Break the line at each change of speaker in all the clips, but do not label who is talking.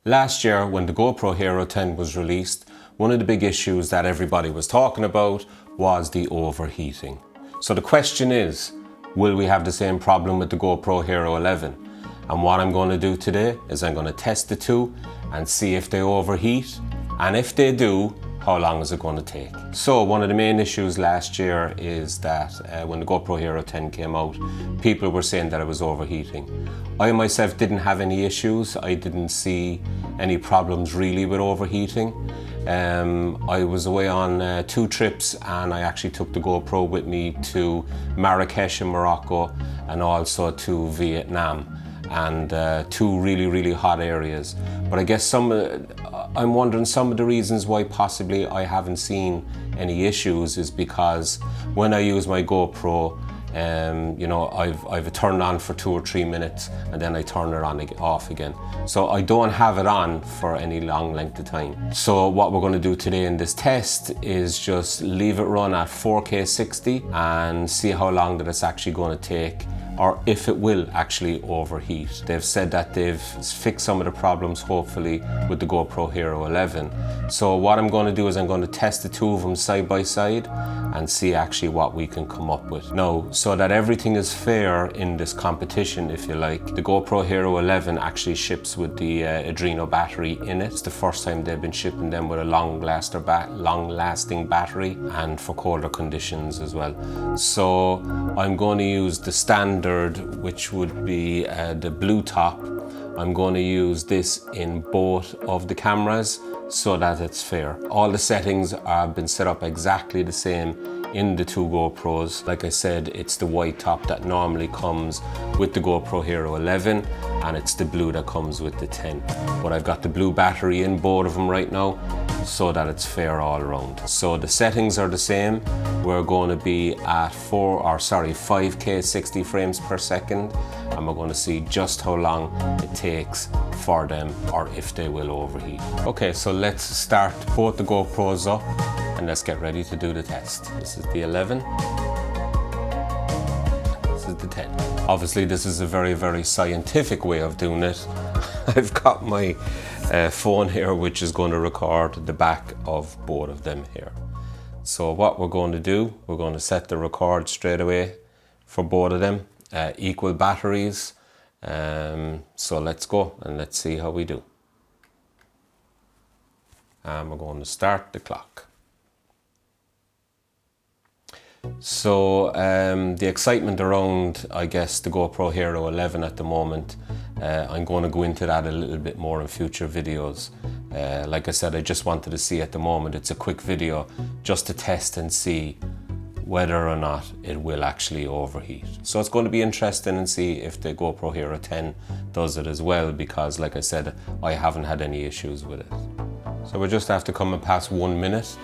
Last year, when the GoPro Hero 10 was released, one of the big issues that everybody was talking about was the overheating. So the question is, will we have the same problem with the GoPro Hero 11? And what I'm going to do today is I'm going to test the two and see if they overheat. And if they do, how long is it going to take? So one of the main issues last year is that when the GoPro Hero 10 came out, people were saying that it was overheating. I myself didn't have any issues. I didn't see any problems really with overheating. I was away on 2 trips and I actually took the GoPro with me to Marrakesh in Morocco and also to Vietnam, and 2 really hot areas. But I guess I'm wondering some of the reasons why possibly I haven't seen any issues is because when I use my GoPro, you know, I've it turned on for 2 or 3 minutes and then I turn it on off again. So I don't have it on for any long length of time. So what we're going to do today in this test is just leave it run at 4K 60 and see how long that it's actually going to take, or if it will actually overheat. They've said that they've fixed some of the problems, hopefully, with the GoPro Hero 11. So what I'm going to do is I'm going to test the 2 of them side by side and see actually what we can come up with. Now, so that everything is fair in this competition, if you like, the GoPro Hero 11 actually ships with the Adreno battery in it. It's the first time they've been shipping them with a long-lasting battery, and for colder conditions as well. So I'm going to use the standard, which would be the blue top. I'm going to use this in both of the cameras so that it's fair. All the settings have been set up exactly the same in the 2 GoPros. Like I said, it's the white top that normally comes with the GoPro Hero 11, and it's the blue that comes with the 10. But I've got the blue battery in both of them right now so that it's fair all around. So the settings are the same. We're going to be at 5K 60 frames per second, and we're going to see just how long it takes for them, or if they will overheat. Okay, so let's start both the GoPros up and let's get ready to do the test. This is the 11. This is the 10. Obviously, this is a very scientific way of doing it. I've got my phone here, which is going to record the back of both of them here. So what we're going to do, we're going to set the record straight away for both of them, equal batteries. So let's go and let's see how we do. And we're going to start the clock. So the excitement around, I guess, the GoPro Hero 11 at the moment, I'm going to go into that a little bit more in future videos. Like I said, I just wanted to see at the moment, it's a quick video just to test and see whether or not it will actually overheat. So it's going to be interesting and see if the GoPro Hero 10 does it as well, because like I said, I haven't had any issues with it. So we're just after coming past 1 minute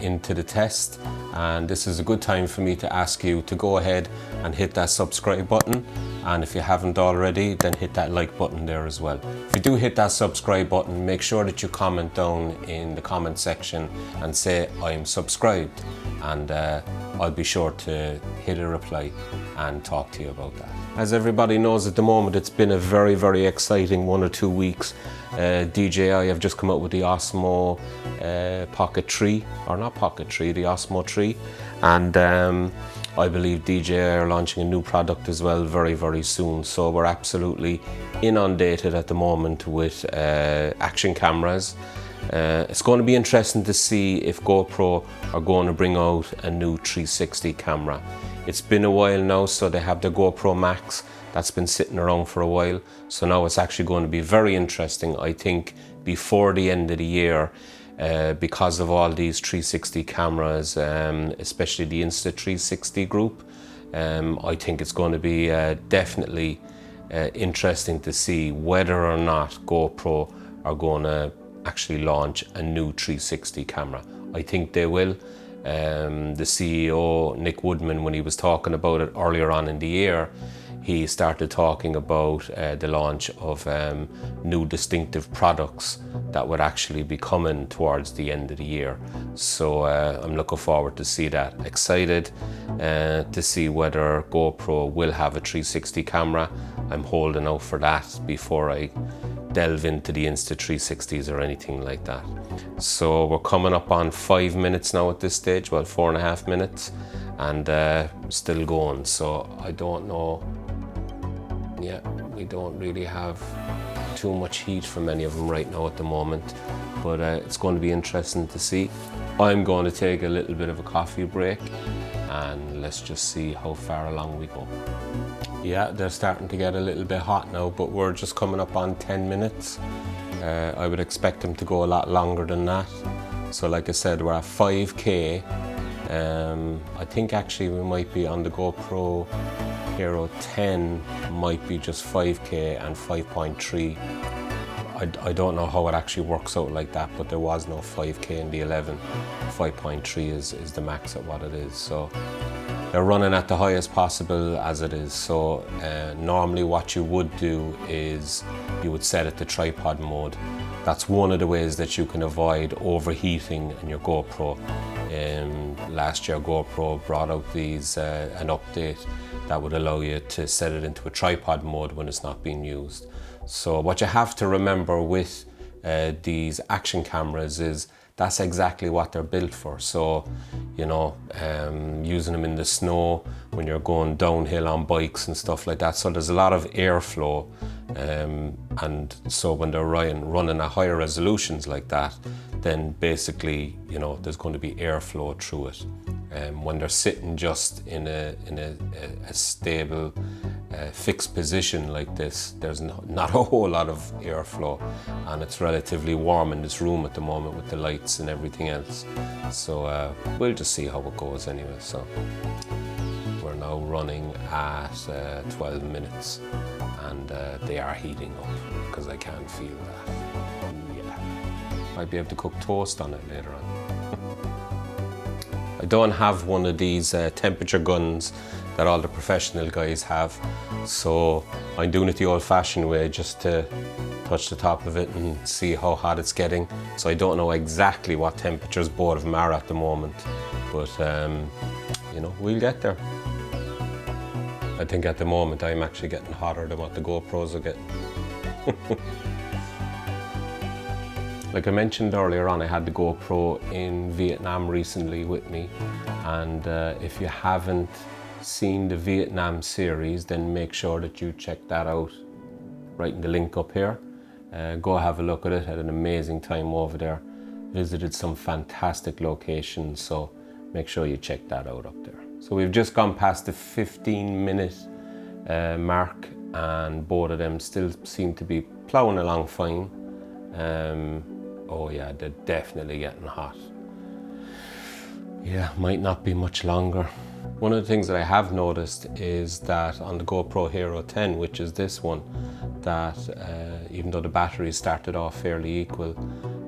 into the test, and this is a good time for me to ask you to go ahead and hit that subscribe button, and if you haven't already, then hit that like button there as well. If you do hit that subscribe button, make sure that you comment down in the comment section and say I'm subscribed, and I'll be sure to hit a reply and talk to you about that. As everybody knows at the moment, it's been a very exciting 1 or 2 weeks. DJI have just come out with the Osmo Pocket 3, or not Pocket 3, the Osmo 3, and I believe DJI are launching a new product as well very soon. So we're absolutely inundated at the moment with action cameras. It's going to be interesting to see if GoPro are going to bring out a new 360 camera. It's been a while now, so they have the GoPro Max that's been sitting around for a while. So now it's actually going to be very interesting, I think, before the end of the year, because of all these 360 cameras, especially the Insta360 group. I think it's going to be definitely interesting to see whether or not GoPro are going to actually launch a new 360 camera. I think they will. The CEO, Nick Woodman, when he was talking about it earlier on in the year, he started talking about the launch of new distinctive products that would actually be coming towards the end of the year. So I'm looking forward to see that. Excited to see whether GoPro will have a 360 camera. I'm holding out for that before I delve into the Insta360s or anything like that. So we're coming up on 5 minutes now at this stage, well 4.5 minutes, and still going. So I don't know, yeah, we don't really have too much heat from any of them right now at the moment, but it's going to be interesting to see. I'm going to take a little bit of a coffee break and let's just see how far along we go. Yeah, they're starting to get a little bit hot now, but we're just coming up on 10 minutes. I would expect them to go a lot longer than that. So like I said, we're at 5K. I think actually we might be on the GoPro Hero 10, might be just 5K and 5.3. I don't know how it actually works out like that, but there was no 5K in the 11. 5.3 is the max at what it is. So they're running at the highest possible as it is. So normally what you would do is you would set it to tripod mode. That's one of the ways that you can avoid overheating in your GoPro. Last year GoPro brought out these an update that would allow you to set it into a tripod mode when it's not being used. So what you have to remember with these action cameras is that's exactly what they're built for. So, you know, using them in the snow when you're going downhill on bikes and stuff like that. So there's a lot of airflow, and so when they're running at higher resolutions like that, then basically, you know, there's going to be airflow through it. When they're sitting just in a stable, fixed position like this, there's not a whole lot of airflow, and it's relatively warm in this room at the moment with the lights and everything else. So we'll just see how it goes anyway. So we're now running at 12 minutes, and they are heating up because I can feel that. Yeah, might be able to cook toast on it later on. I don't have one of these temperature guns that all the professional guys have, so I'm doing it the old-fashioned way, just to touch the top of it and see how hot it's getting. So I don't know exactly what temperatures both of them are at the moment, but you know, we'll get there. I think at the moment I'm actually getting hotter than what the GoPros are getting. Like I mentioned earlier on, I had the GoPro in Vietnam recently with me, and if you haven't seen the Vietnam series, then make sure that you check that out. Writing the link up here. Go have a look at it. Had an amazing time over there. Visited some fantastic locations, so make sure you check that out up there. So we've just gone past the 15-minute mark, and both of them still seem to be plowing along fine. Oh yeah, they're definitely getting hot. Yeah, might not be much longer. One of the things that I have noticed is that on the GoPro Hero 10, which is this one, that even though the battery started off fairly equal,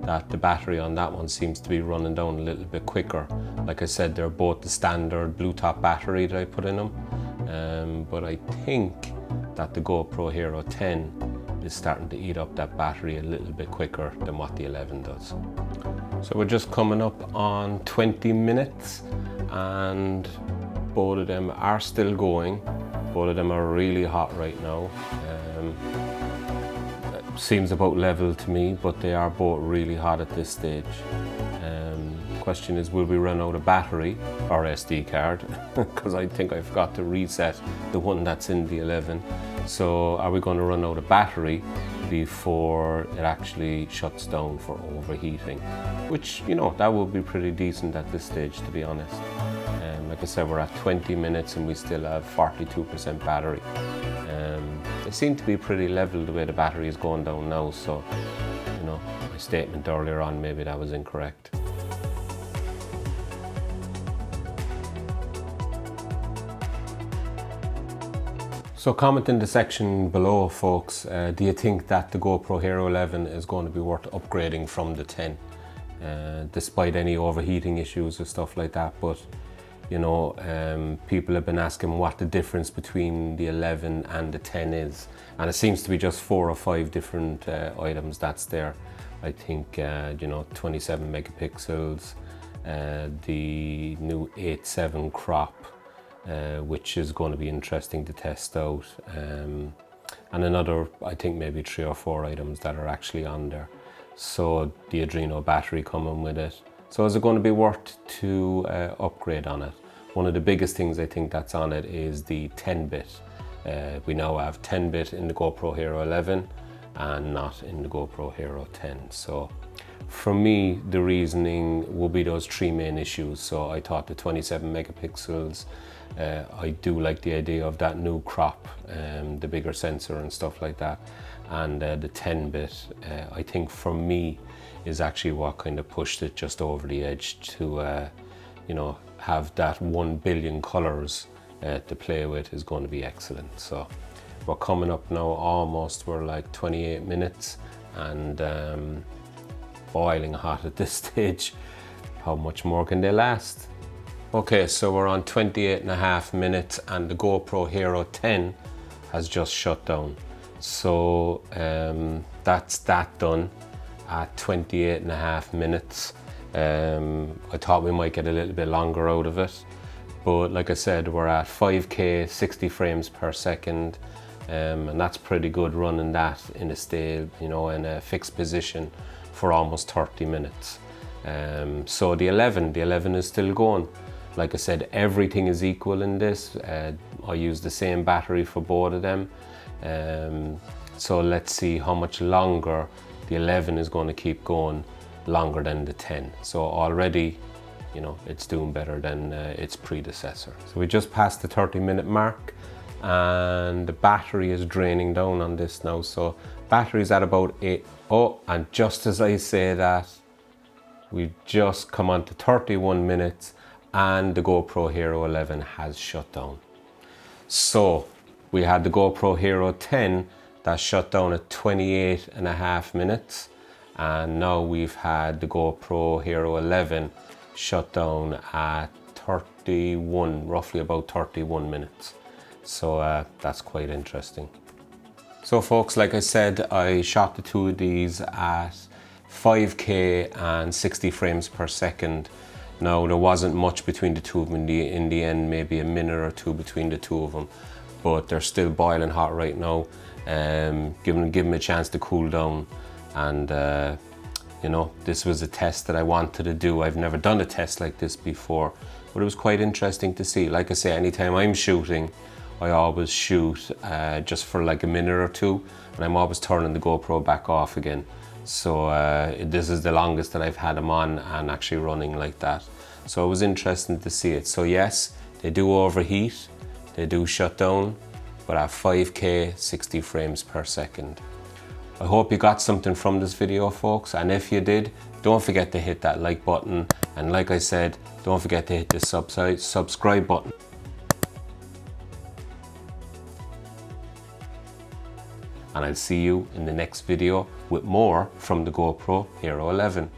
that the battery on that one seems to be running down a little bit quicker. Like I said, they're both the standard blue top battery that I put in them, but I think that the GoPro Hero 10 is starting to eat up that battery a little bit quicker than what the 11 does. So we're just coming up on 20 minutes and both of them are still going. Both of them are really hot right now. It seems about level to me, but they are both really hot at this stage. Question is, will we run out of battery or SD card? Because I think I forgot to reset the one that's in the 11. So are we going to run out of battery before it actually shuts down for overheating? Which, you know, that would be pretty decent at this stage, to be honest. Like I said, we're at 20 minutes and we still have 42% battery. They seem to be pretty level the way the battery is going down now, so, you know, my statement earlier on, maybe that was incorrect. So comment in the section below, folks, do you think that the GoPro Hero 11 is going to be worth upgrading from the 10? Despite any overheating issues or stuff like that, but you know, people have been asking what the difference between the 11 and the 10 is, and it seems to be just 4 or 5 different items that's there. I think, you know, 27 megapixels, the new 8.7 crop, which is going to be interesting to test out. and another, I think maybe 3 or 4 items that are actually on there. So the Adreno battery coming with it. So is it going to be worth to upgrade on it? One of the biggest things I think that's on it is the 10-bit. We now have 10-bit in the GoPro Hero 11 and not in the GoPro Hero 10. So for me, the reasoning will be those 3 main issues. So I thought the 27 megapixels, I do like the idea of that new crop, the bigger sensor and stuff like that. And the 10-bit, I think for me, is actually what kind of pushed it just over the edge to, you know, have that 1 billion colors to play with is going to be excellent. So we're coming up now almost, we're like 28 minutes and boiling hot at this stage. How much more can they last? Okay, so we're on 28.5 minutes and the GoPro Hero 10 has just shut down. So that's that done at 28.5 minutes. I thought we might get a little bit longer out of it, but like I said, we're at 5K 60 frames per second, and that's pretty good running that in a stay, you know, in a fixed position for almost 30 minutes. So the 11 is still going. Like I said, everything is equal in this. I use the same battery for both of them. So let's see how much longer the 11 is going to keep going, longer than the 10. So already, you know, it's doing better than its predecessor. So we just passed the 30-minute mark and the battery is draining down on this now. So battery's at about 8. Oh, and just as I say that, we've just come on to 31 minutes and the GoPro Hero 11 has shut down. So we had the GoPro Hero 10 that shut down at 28.5 minutes. And now we've had the GoPro Hero 11 shut down at 31, roughly about 31 minutes. So that's quite interesting. So folks, like I said, I shot the 2 of these at 5K and 60 frames per second. Now there wasn't much between the 2 of them in the end, maybe a minute or 2 between the 2 of them, but they're still boiling hot right now. Give them a chance to cool down. And you know, this was a test that I wanted to do. I've never done a test like this before, but it was quite interesting to see. Like I say, anytime I'm shooting, I always shoot just for like a minute or 2, and I'm always turning the GoPro back off again. So this is the longest that I've had them on and actually running like that. So it was interesting to see it. So yes, they do overheat, they do shut down, but at 5K 60 frames per second. I hope you got something from this video, folks, and if you did, don't forget to hit that like button, and like I said, don't forget to hit the subscribe button. And I'll see you in the next video with more from the GoPro Hero 11.